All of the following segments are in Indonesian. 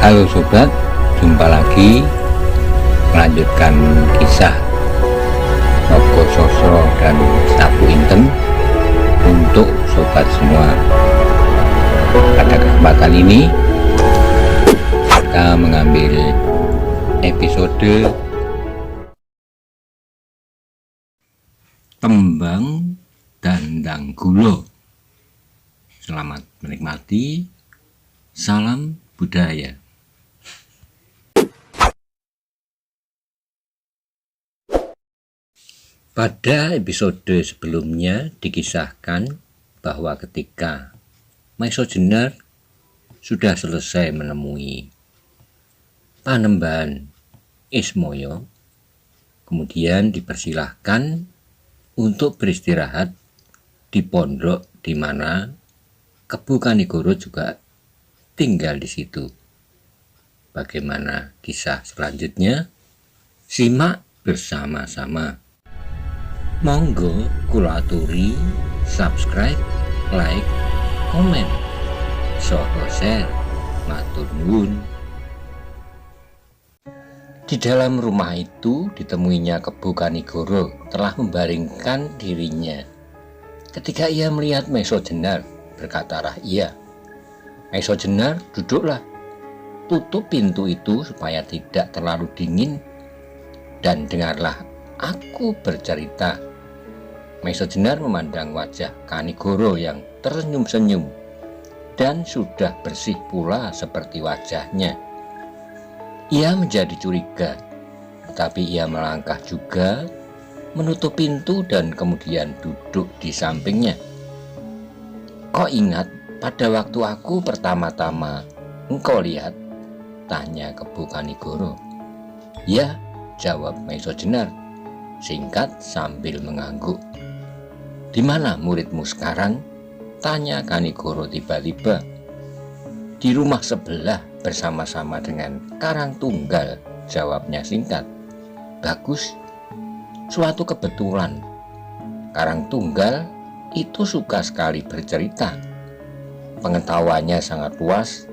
Halo sobat, jumpa lagi melanjutkan kisah Nogo Sosro dan Sapu Inten untuk sobat semua. Pada kesempatan ini kita mengambil episode Tembang Dandang Gulo. Selamat menikmati. Salam budaya. Pada episode sebelumnya dikisahkan bahwa ketika Maiso Jenar sudah selesai menemui Panembahan Ismoyo, kemudian dipersilahkan untuk beristirahat di pondok di mana Kebu Kanigoro juga tinggal di situ. Bagaimana kisah selanjutnya? Simak bersama-sama. Monggo kula aturi subscribe, like, komen, soho share, matur nuwun. Di dalam rumah itu ditemuinya Kebu Kanigoro telah membaringkan dirinya. Ketika ia melihat Maiso Jenar, berkatalah ia, "Maiso Jenar, duduklah. Tutup pintu itu supaya tidak terlalu dingin dan dengarlah aku bercerita." Maiso Jenar memandang wajah Kanigoro yang tersenyum-senyum dan sudah bersih pula seperti wajahnya. Ia menjadi curiga, tetapi ia melangkah juga, menutup pintu dan kemudian duduk di sampingnya. "Kau ingat pada waktu aku pertama-tama engkau lihat?" tanya Kebu Kanigoro. "Ya," jawab Maiso Jenar, singkat sambil mengangguk. "Di mana muridmu sekarang?" tanya Kanigoro tiba-tiba. "Di rumah sebelah bersama-sama dengan Karang Tunggal," jawabnya singkat. "Bagus, suatu kebetulan. Karang Tunggal itu suka sekali bercerita. Pengetahuannya sangat luas,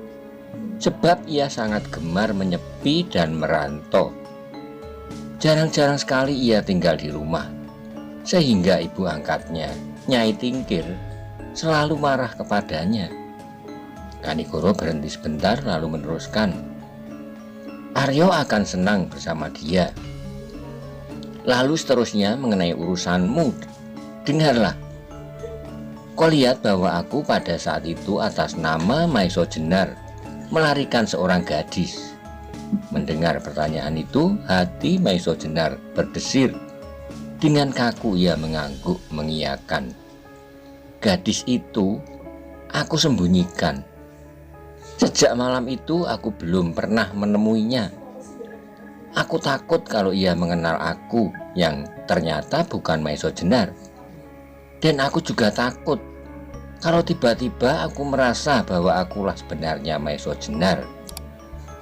sebab ia sangat gemar menyepi dan merantau. Jarang-jarang sekali ia tinggal di rumah, sehingga ibu angkatnya, Nyai Tingkir, selalu marah kepadanya." Kanigoro berhenti sebentar lalu meneruskan, "Aryo akan senang bersama dia. Lalu seterusnya mengenai urusanmu, dengarlah. Kau lihat bahwa aku pada saat itu atas nama Maiso Jenar melarikan seorang gadis." Mendengar pertanyaan itu, hati Maiso Jenar berdesir. Dengan kaku ia mengangguk mengiyakan. "Gadis itu aku sembunyikan. Sejak malam itu aku belum pernah menemuinya. Aku takut kalau ia mengenal aku yang ternyata bukan Maiso Jenar. Dan aku juga takut kalau tiba-tiba aku merasa bahwa akulah sebenarnya Maiso Jenar."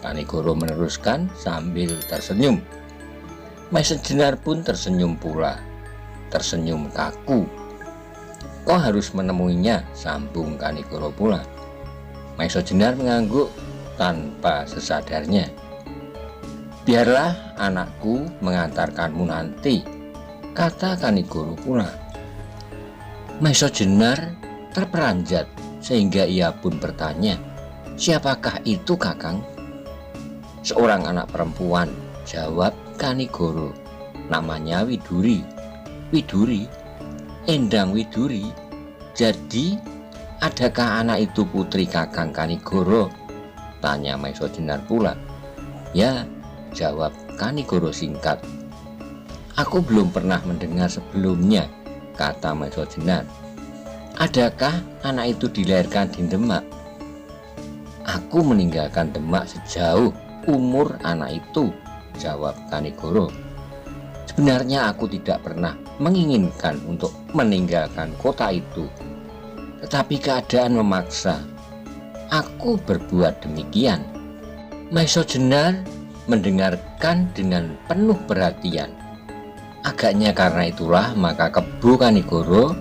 Kanigoro meneruskan sambil tersenyum. Maiso Jenar pun tersenyum pula, tersenyum kaku. "Kau harus menemuinya," sambung Kanigoro pula. Maiso Jenar mengangguk tanpa sesadarnya. "Biarlah anakku mengantarkanmu nanti," kata Kanigoro pula. Maiso Jenar terperanjat sehingga ia pun bertanya, "Siapakah itu, Kakang?" "Seorang anak perempuan," jawab Kanigoro. "Namanya Widuri." "Widuri? Endang Widuri? Jadi adakah anak itu putri Kakang Kanigoro?" tanya Maiso Jenar pula. "Ya," jawab Kanigoro singkat. "Aku belum pernah mendengar sebelumnya," kata Maiso Jenar. "Adakah anak itu dilahirkan di Demak?" "Aku meninggalkan Demak sejauh umur anak itu," jawab Kanigoro. "Sebenarnya aku tidak pernah menginginkan untuk meninggalkan kota itu, tetapi keadaan memaksa aku berbuat demikian." Maiso Jenar mendengarkan dengan penuh perhatian. Agaknya karena itulah maka Kebu Kanigoro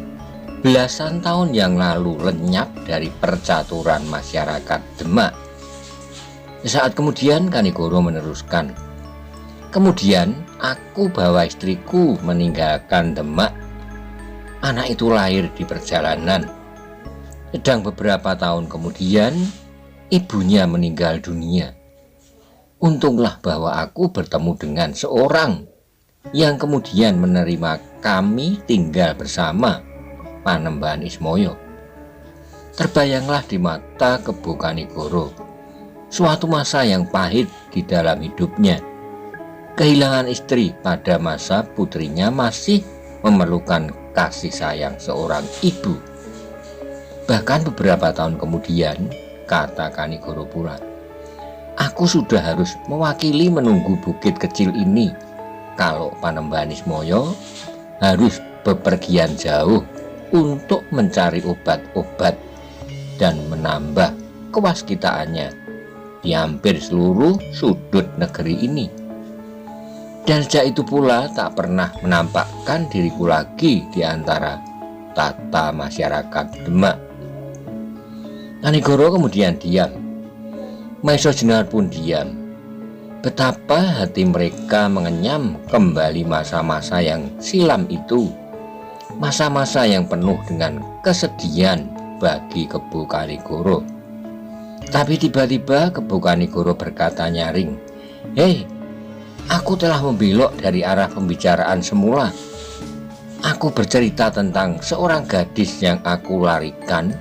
belasan tahun yang lalu lenyap dari percaturan masyarakat Demak. Sesaat kemudian Kanigoro meneruskan, kemudian aku bawa istriku meninggalkan Demak. Anak itu lahir di perjalanan. Sedang beberapa tahun kemudian ibunya meninggal dunia. Untunglah bahwa aku bertemu dengan seorang yang kemudian menerima kami tinggal bersama, Panembahan Ismoyo. Terbayanglah di mata Kebo Kanigoro suatu masa yang pahit di dalam hidupnya. Kehilangan istri pada masa putrinya masih memerlukan kasih sayang seorang ibu. Bahkan beberapa tahun kemudian, kata Kanigoro pula, aku sudah harus mewakili menunggu bukit kecil ini kalau Panembahan Ismoyo harus bepergian jauh untuk mencari obat-obat dan menambah kewaskitaannya di hampir seluruh sudut negeri ini. Dan sejak itu pula tak pernah menampakkan diriku lagi di antara tata masyarakat Demak. Kanigoro kemudian diam. Maiso Jenar pun diam. Betapa hati mereka mengenyam kembali masa-masa yang silam itu, masa-masa yang penuh dengan kesedihan bagi Kebo Kanigoro. Tapi tiba-tiba Kebo Kanigoro berkata nyaring, "Hei, aku telah membelok dari arah pembicaraan semula. Aku bercerita tentang seorang gadis yang aku larikan,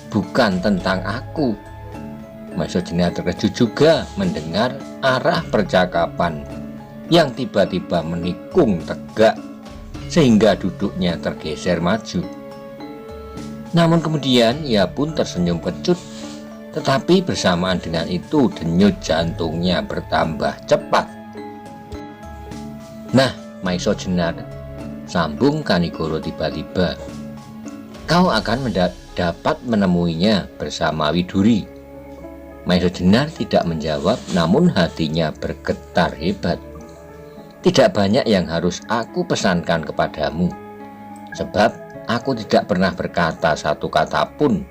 bukan tentang aku." Maiso Jenar terkejut juga mendengar arah percakapan yang tiba-tiba menikung tegak sehingga duduknya tergeser maju. Namun kemudian ia pun tersenyum kecut. Tetapi bersamaan dengan itu denyut jantungnya bertambah cepat. "Nah, Maiso Jenar," sambung Kanigoro tiba-tiba, "kau akan dapat menemuinya bersama Widuri." Maiso Jenar tidak menjawab, namun hatinya bergetar hebat. "Tidak banyak yang harus aku pesankan kepadamu, sebab aku tidak pernah berkata satu kata pun.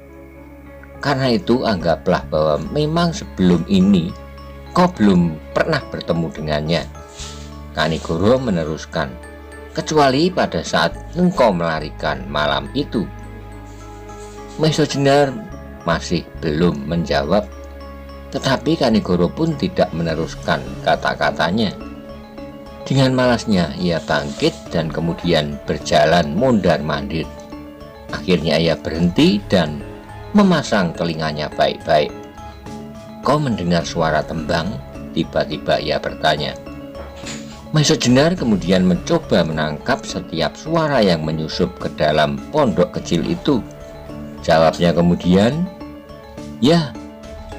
Karena itu anggaplah bahwa memang sebelum ini kau belum pernah bertemu dengannya." Kanigoro meneruskan, "Kecuali pada saat engkau melarikan malam itu." Maiso Jenar masih belum menjawab, tetapi Kanigoro pun tidak meneruskan kata-katanya. Dengan malasnya ia bangkit dan kemudian berjalan mondar-mandir. Akhirnya ia berhenti dan memasang telinganya baik-baik. "Kau mendengar suara tembang?" tiba-tiba ia bertanya. Maiso Jenar kemudian mencoba menangkap setiap suara yang menyusup ke dalam pondok kecil itu. Jawabnya kemudian, "Ya,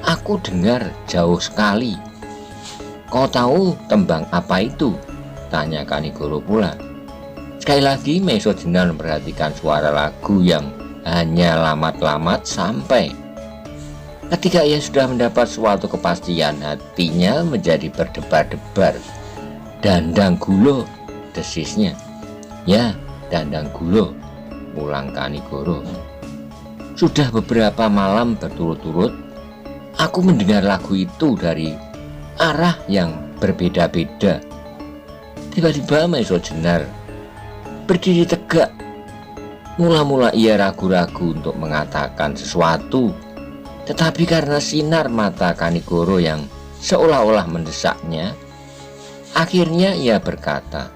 aku dengar jauh sekali." "Kau tahu tembang apa itu?" tanya Kanigoro pula. Sekali lagi Maiso Jenar memperhatikan suara lagu yang hanya lamat-lamat sampai. Ketika ia sudah mendapat suatu kepastian, hatinya menjadi berdebar-debar. "Dandang Gulo," desisnya. "Ya, Dandang Gulo," ulang Kanigoro. "Sudah beberapa malam berturut-turut aku mendengar lagu itu dari arah yang berbeda-beda." Tiba-tiba Maiso Jenar berdiri tegak. Mula-mula ia ragu-ragu untuk mengatakan sesuatu, tetapi karena sinar mata Kanigoro yang seolah-olah mendesaknya, akhirnya ia berkata,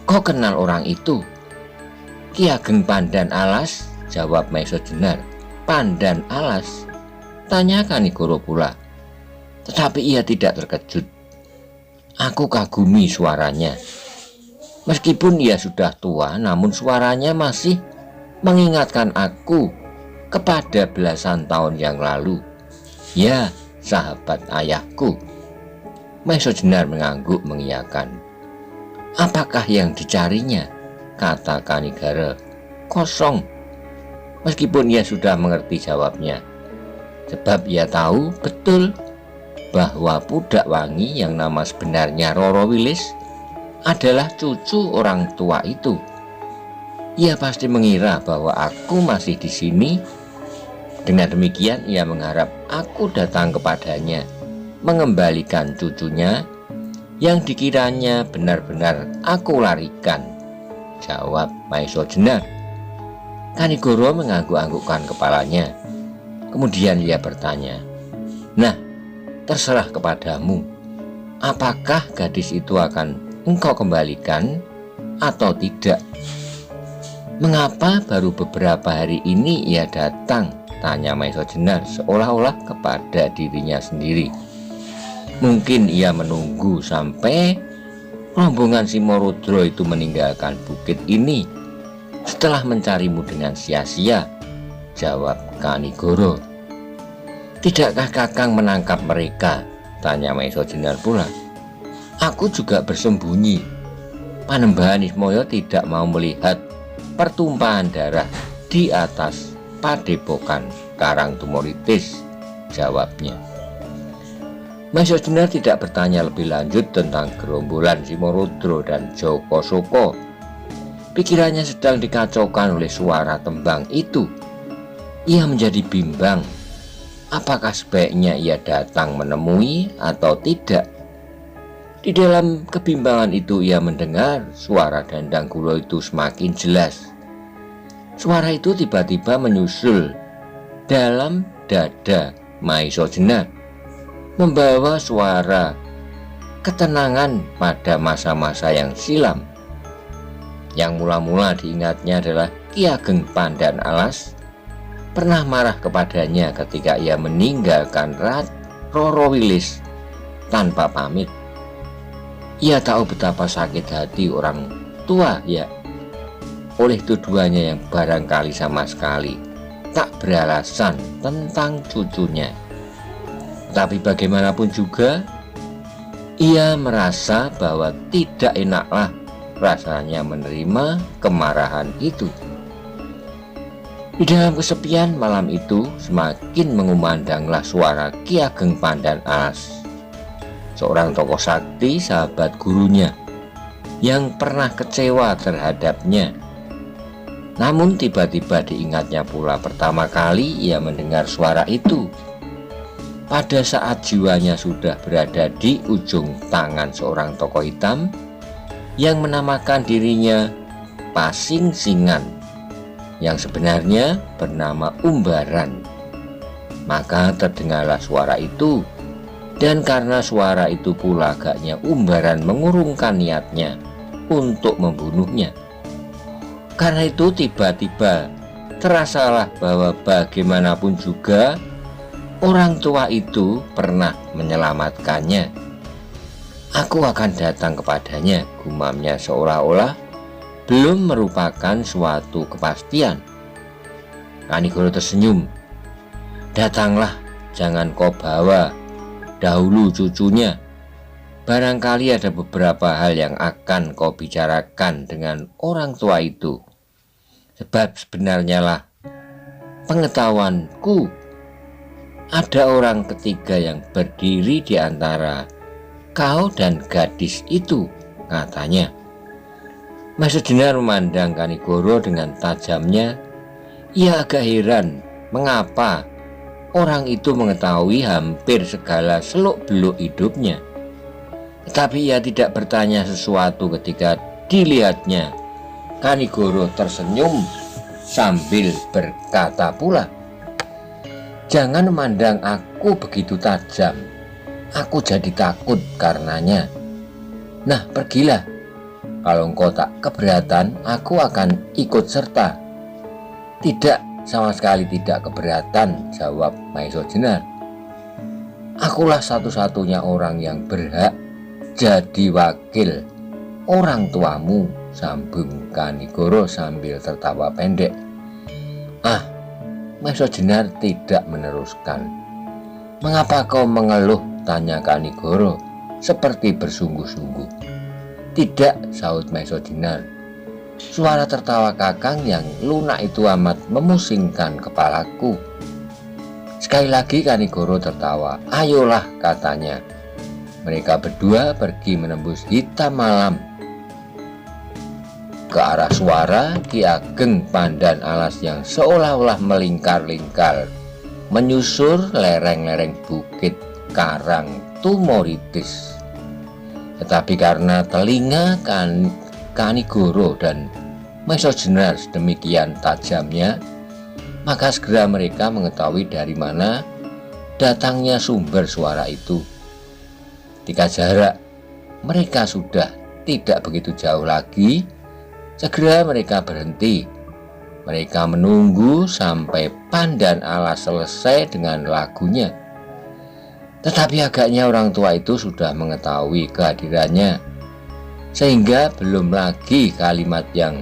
"Kau kenal orang itu?" "Ki Ageng Pandan Alas," jawab Maiso Jenar. "Pandan Alas?" tanya Kanigoro pula. Tetapi ia tidak terkejut. "Aku kagumi suaranya. Meskipun ia sudah tua, namun suaranya masih mengingatkan aku kepada belasan tahun yang lalu. Ya, sahabat ayahku." Maiso Jenar mengangguk mengiyakan. "Apakah yang dicarinya?" kata Kanigoro. "Kosong." Meskipun ia sudah mengerti jawabnya, sebab ia tahu betul bahwa Pudak Wangi yang nama sebenarnya Roro Wilis adalah cucu orang tua itu. Ia pasti mengira bahwa aku masih di sini. Dengan demikian ia mengharap aku datang kepadanya mengembalikan cucunya yang dikiranya benar-benar aku larikan, jawab Maesa Jenar. Kanigoro mengangguk-anggukkan kepalanya. Kemudian ia bertanya, "Nah, terserah kepadamu. Apakah gadis itu akan engkau kembalikan atau tidak?" "Mengapa baru beberapa hari ini ia datang?" tanya Maesa Jenar seolah-olah kepada dirinya sendiri. "Mungkin ia menunggu sampai rombongan Simorodro itu meninggalkan bukit ini setelah mencarimu dengan sia-sia," jawab Kanigoro. "Tidakkah Kakang menangkap mereka?" tanya Maesa Jenar pula. "Aku juga bersembunyi. Panembahan Ismaya tidak mau melihat pertumpahan darah di atas padepokan Karang Tumoritis," jawabnya. Maesa Jenar tidak bertanya lebih lanjut tentang gerombolan Simorodro dan Joko Soko. Pikirannya sedang dikacaukan oleh suara tembang itu. Ia menjadi bimbang. Apakah sebaiknya ia datang menemui atau tidak? Di dalam kebimbangan itu ia mendengar suara Dandang Guro itu semakin jelas. Suara itu tiba-tiba menyusul dalam dada Maesa Jenar, membawa suara ketenangan pada masa-masa yang silam. Yang mula-mula diingatnya adalah Ki Ageng Pandan Alas pernah marah kepadanya ketika ia meninggalkan Roro Wilis tanpa pamit. Ia tahu betapa sakit hati orang tua ya oleh tuduhannya yang barangkali sama sekali tak beralasan tentang cucunya. Tapi bagaimanapun juga, ia merasa bahwa tidak enaklah rasanya menerima kemarahan itu. Di dalam kesepian malam itu semakin mengumandanglah suara Ki Ageng Pandan Alas, seorang tokoh sakti sahabat gurunya yang pernah kecewa terhadapnya. Namun tiba-tiba diingatnya pula pertama kali ia mendengar suara itu pada saat jiwanya sudah berada di ujung tangan seorang tokoh hitam yang menamakan dirinya Pasing Singan, yang sebenarnya bernama Umbaran. Maka terdengarlah suara itu, dan karena suara itu pula agaknya Umbaran mengurungkan niatnya untuk membunuhnya. Karena itu tiba-tiba terasalah bahwa bagaimanapun juga orang tua itu pernah menyelamatkannya. "Aku akan datang kepadanya," gumamnya seolah-olah belum merupakan suatu kepastian. Kanigoro tersenyum. "Datanglah, jangan kau bawa dahulu cucunya. Barangkali ada beberapa hal yang akan kau bicarakan dengan orang tua itu. Sebab sebenarnya lah pengetahuanku ada orang ketiga yang berdiri di antara kau dan gadis itu," katanya. Maesa Jenar memandang Kanigoro dengan tajamnya. Ia agak heran mengapa orang itu mengetahui hampir segala seluk-beluk hidupnya. Tetapi ia tidak bertanya sesuatu ketika dilihatnya. Kanigoro tersenyum sambil berkata pula, "Jangan memandang aku begitu tajam. Aku jadi takut karenanya. Nah, pergilah. Kalau engkau tak keberatan, aku akan ikut serta." "Tidak, sama sekali tidak keberatan," jawab Maesa Jenar. "Akulah satu-satunya orang yang berhak jadi wakil orang tuamu," sambung Kanigoro sambil tertawa pendek. Maesa Jenar tidak meneruskan. "Mengapa kau mengeluh?" tanya Kanigoro seperti bersungguh-sungguh. "Tidak," sahut Maesa Jenar. "Suara tertawa Kakang yang lunak itu amat memusingkan kepalaku." Sekali lagi Kanigoro tertawa. "Ayolah," katanya. Mereka berdua pergi menembus hitam malam ke arah suara Ki Ageng Pandan Alas yang seolah-olah melingkar-lingkar menyusur lereng-lereng bukit karang tumoritis. Tetapi karena telinga Kanigoro dan Maisojenar sedemikian tajamnya, maka segera mereka mengetahui dari mana datangnya sumber suara itu. Ketika jarak mereka sudah tidak begitu jauh lagi, segera mereka berhenti. Mereka menunggu sampai Pandan Alas selesai dengan lagunya. Tetapi agaknya orang tua itu sudah mengetahui kehadirannya, sehingga belum lagi kalimat yang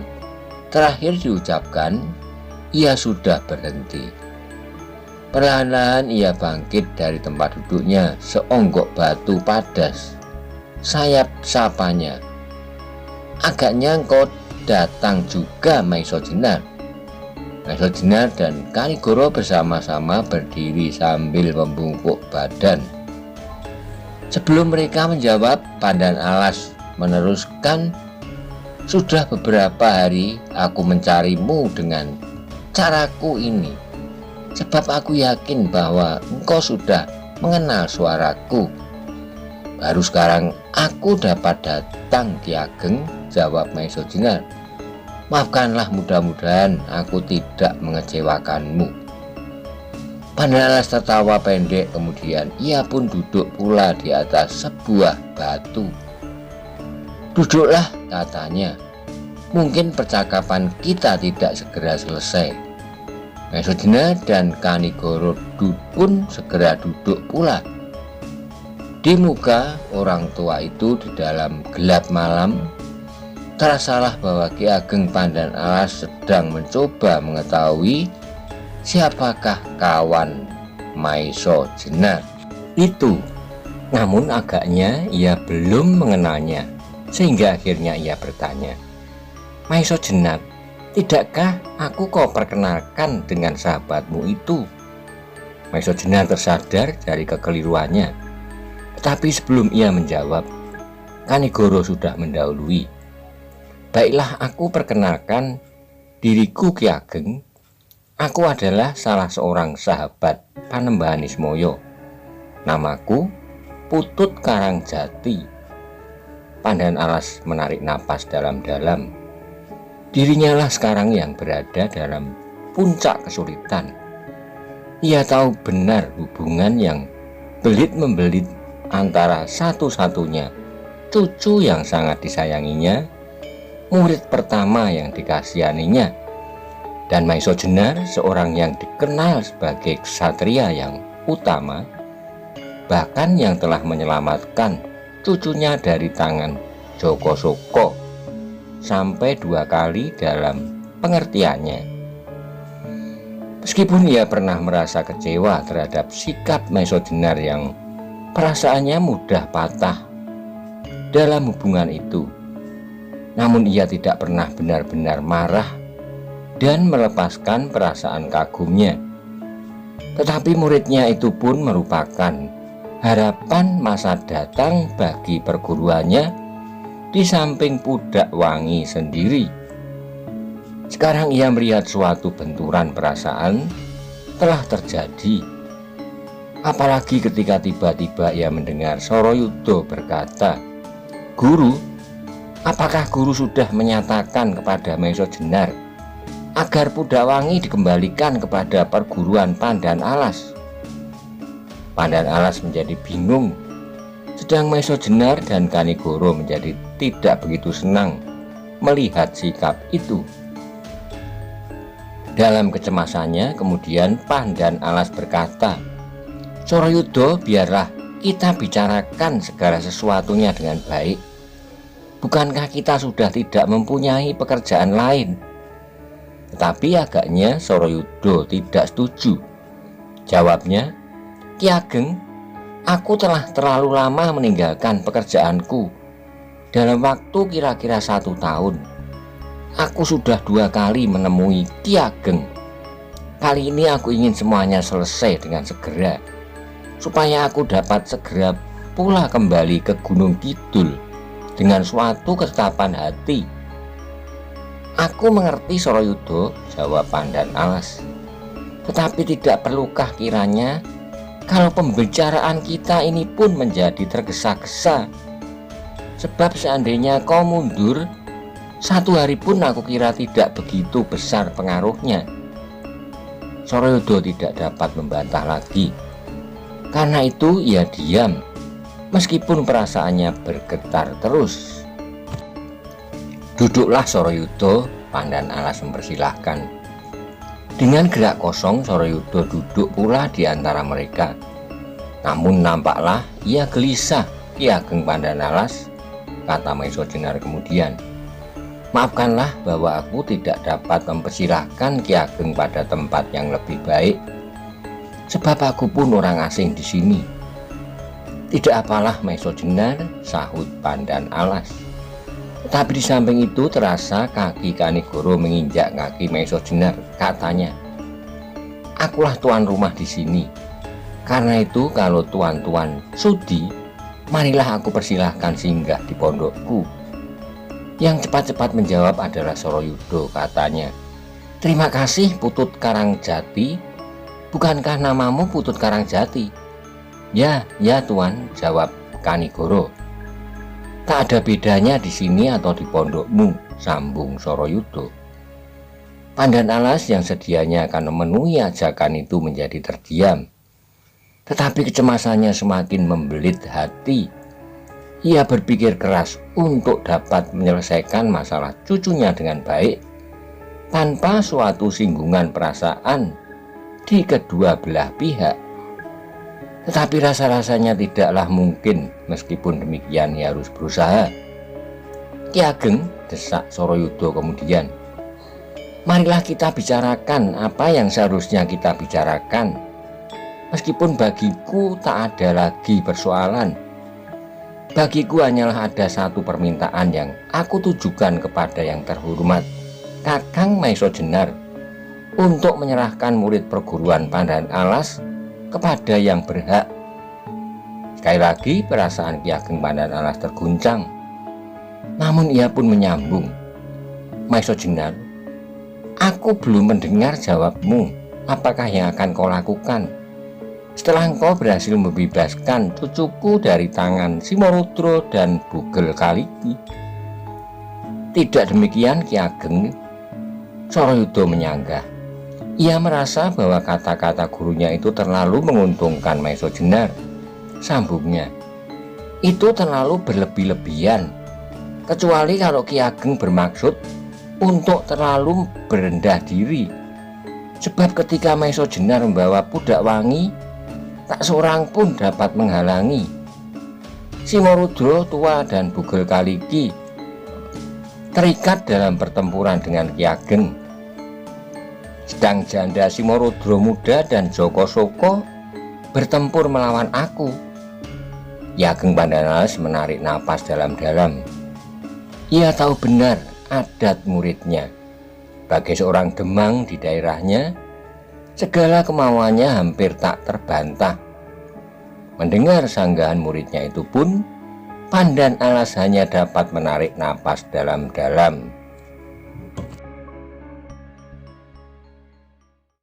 terakhir diucapkan, ia sudah berhenti. Perlahan-lahan ia bangkit dari tempat duduknya, seonggok batu padas sayap sapanya. Agaknya engkau datang juga, Maisojenar. Maisojenar dan Kanigoro bersama-sama berdiri sambil membungkuk badan. Sebelum mereka menjawab, Pandan Alas meneruskan, sudah beberapa hari aku mencarimu dengan caraku ini, sebab aku yakin bahwa engkau sudah mengenal suaraku. Baru sekarang aku dapat datang, Ki Ageng, jawab Maisojenar. Maafkanlah, mudah-mudahan aku tidak mengecewakanmu. Pandan Alas tertawa pendek, kemudian ia pun duduk pula di atas sebuah batu. Duduklah, katanya. Mungkin percakapan kita tidak segera selesai. Maisojenar dan Kanigoro pun segera duduk pula. Di muka orang tua itu di dalam gelap malam, terasalah bahwa Ki Ageng Pandan Alas sedang mencoba mengetahui siapakah kawan Maisojenar itu. Namun agaknya ia belum mengenalnya, sehingga akhirnya ia bertanya, Maisojenar, tidakkah aku kau perkenalkan dengan sahabatmu itu? Maisojenar tersadar dari kekeliruannya, tetapi sebelum ia menjawab, Kanigoro sudah mendahului. Baiklah, aku perkenalkan diriku, Ki Ageng. Aku adalah salah seorang sahabat Panembahan Ismoyo. Namaku Putut Karangjati. Pandan Alas menarik napas dalam-dalam. Dirinya lah sekarang yang berada dalam puncak kesulitan. Ia tahu benar hubungan yang belit-membelit antara satu-satunya cucu yang sangat disayanginya, murid pertama yang dikasihaninya, dan Maisojenar, seorang yang dikenal sebagai ksatria yang utama, bahkan yang telah menyelamatkan cucunya dari tangan Joko Soko sampai 2 kali dalam pengertiannya. Meskipun ia pernah merasa kecewa terhadap sikap Maisojenar yang perasaannya mudah patah dalam hubungan itu, namun ia tidak pernah benar-benar marah dan melepaskan perasaan kagumnya. Tetapi muridnya itu pun merupakan harapan masa datang bagi perguruannya di samping Pudak Wangi sendiri. Sekarang ia melihat suatu benturan perasaan telah terjadi. Apalagi ketika tiba-tiba ia mendengar Soroyudo berkata, Guru, apakah guru sudah menyatakan kepada Maisojenar agar Pudak Wangi dikembalikan kepada perguruan Pandan Alas? Pandan Alas menjadi bingung, sedang Maisojenar dan Kanigoro menjadi tidak begitu senang melihat sikap itu. Dalam kecemasannya kemudian Pandan Alas berkata, Soroyudo, biarlah kita bicarakan segala sesuatunya dengan baik. Bukankah kita sudah tidak mempunyai pekerjaan lain? Tetapi agaknya Soroyudo tidak setuju. Jawabnya, Ki Ageng, aku telah terlalu lama meninggalkan pekerjaanku. Dalam waktu kira-kira 1 tahun, aku sudah 2 kali menemui Ki Ageng. Kali ini aku ingin semuanya selesai dengan segera, supaya aku dapat segera pula kembali ke Gunung Kidul dengan suatu ketetapan hati. Aku mengerti, Soroyudo, jawab Pandan Alas. Tetapi tidak perlukah kiranya kalau pembicaraan kita ini pun menjadi tergesa-gesa. Sebab seandainya kau mundur, satu hari pun aku kira tidak begitu besar pengaruhnya. Soroyodo tidak dapat membantah lagi. Karena itu ia diam, meskipun perasaannya bergetar terus. Duduklah Soroyodo, Pandan Alas mempersilahkan. Dengan gerak kosong Soroyodo duduk pula di antara mereka. Namun nampaklah ia gelisah. Ki Ageng Pandan Alas, kata Maiso Jenar kemudian. Maafkanlah bahwa aku tidak dapat mempersilahkan Ki Ageng pada tempat yang lebih baik. Sebab aku pun orang asing di sini. Tidak apalah Maiso Jenar, sahut Pandan Alas. Tetapi di samping itu terasa kaki Kanigoro menginjak kaki Maiso Jenar. Katanya, akulah tuan rumah di sini. Karena itu kalau tuan-tuan sudi, marilah aku persilahkan singgah di pondokku. Yang cepat-cepat menjawab adalah Soroyodo, katanya. Terima kasih Putut Karangjati. Bukankah namamu Putut Karangjati? Ya tuan, jawab Kanigoro. Tak ada bedanya di sini atau di pondokmu, sambung Soroyodo. Pandan Alas yang sedianya akan memenuhi ajakan itu menjadi terdiam. Tetapi kecemasannya semakin membelit hati. Ia berpikir keras untuk dapat menyelesaikan masalah cucunya dengan baik tanpa suatu singgungan perasaan di kedua belah pihak. Tetapi rasa-rasanya tidaklah mungkin. Meskipun demikian ia harus berusaha. Ki Ageng, desak Soroyodo kemudian, marilah kita bicarakan apa yang seharusnya kita bicarakan. Meskipun bagiku tak ada lagi persoalan. Bagiku hanyalah ada satu permintaan yang aku tujukan kepada yang terhormat Kakang Maiso Jenar, untuk menyerahkan murid perguruan Pandan Alas kepada yang berhak. Sekali lagi perasaan Ki Ageng Pandan Alas terguncang. Namun ia pun menyambung, Maiso Jenar, aku belum mendengar jawabmu. Apakah yang akan kau lakukan setelah engkau berhasil membebaskan cucuku dari tangan Simorudro dan Bugel Kaliki? Tidak demikian Ki Ageng, Soroyodo menyanggah. Ia merasa bahwa kata-kata gurunya itu terlalu menguntungkan Maiso Jenar. Sambungnya, itu terlalu berlebih-lebihan. Kecuali kalau Ki Ageng bermaksud untuk terlalu berendah diri. Sebab ketika Maiso Jenar membawa pudak wangi, tak seorang pun dapat menghalangi. Simorudro tua dan Bugel Kaliki terikat dalam pertempuran dengan Ki Ageng. Sedang janda Simorudro muda dan Joko Soko bertempur melawan aku. Ki Ageng Pandan Alas menarik napas dalam-dalam. Ia tahu benar adat muridnya. Bagi seorang Demang di daerahnya, segala kemauannya hampir tak terbantah. Mendengar sanggahan muridnya itu pun, Pandan Alas hanya dapat menarik napas dalam-dalam.